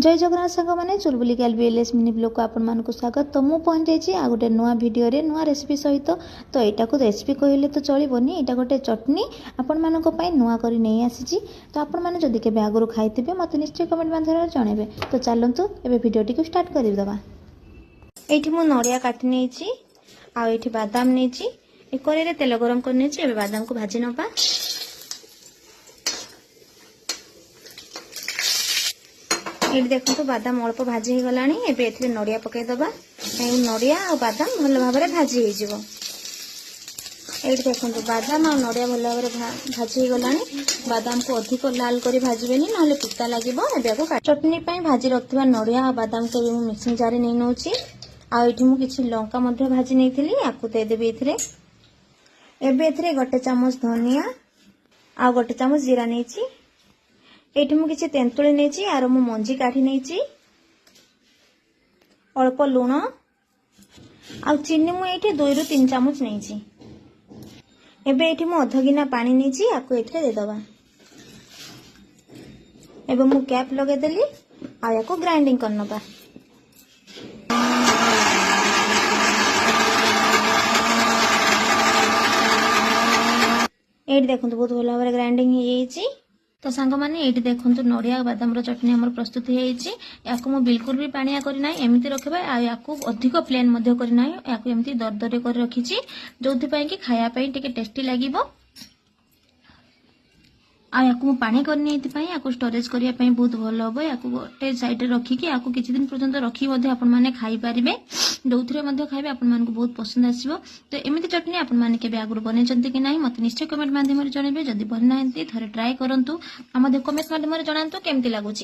जय जगन्नाथ सांग मैंने चुलबुली एलबीएलएस मिनी ब्लॉग को आपण मानक स्वागत। तो मुझे पहुंच जाइए आ गोटे नुआ भिडियो रे नुआ रेसिपी सहित। तो यहाँ को रेसिपी कहले तो चलबनी, यहाँ गोटे चटनी आपण मानक नुआ कर नहीं आसी। तो आपण मैंने जदि के आगुरी खाई मत निश्चय कमेंट माध्यम जनइबे। तो चलतु एबे भिडियोटी को स्टार्ट करदे। ये मु नड़िया काटी नहीं आठी बादाम नहीं कड़े तेल गरम कर बादाम को भाजी नवा। ये देखो तो बादाम अल्प भाजी हो गलानी। एबे एथिरे नड़िया पकईदबा। नड़िया और बादाम भल भाव में भाजी हो। ये देखो बादाम और नड़िया भल भाव में भाजी हो गलानी। बादाम को अधिक लाल कर भाजबेनी ना पिता लगे। चटनी भाजी रखा नड़िया और बादाम को मिक्सिंग जार नहीं नौची। आठी मुझे लंका भाजी नहीं या देदेवी। एबे गोटे चामच धनिया आ गोटे चामच जीरा नहीं। ये मुझे तेंतुली नहीं आर मु मंजी काढ़ी नहीं। अल्प लुण आ चीनी मुझे 2 ରୁ 3 चामच नहीं। एबे ये अध गिना पानी नहीं आपको ये देदबा। एबे मु कैप लगेदेली आ ग्राइंडिंग करनबा। ये देखो बहुत भल भाव ग्राइंडिंग हो। तो सांग मैंने ये देखो नड़िया और बादाम चटनी आम प्रस्तुत हो। बिल्कुल भी पानिया करना एमती रखा। या अधिक प्लेन करना या एमती दरदरे कर रखी जो कि खायापाई टे टेस्टी लगे। आपको पानी करनी स्टोरेज करने बहुत भल हम। या गोटे साइड रखिकी किसी दिन पर्यंत रखी आपने खाईपारे जो थे खाइबे आपको बहुत पसंद आसो। तो एमती चटनी आपने आगुरी बन कि ना मत निश्चय कमेंट माध्यम जनइबे। जदि बना थे ट्राए करूँ आम कमेंट माध्यम जनातु केमती लगुच।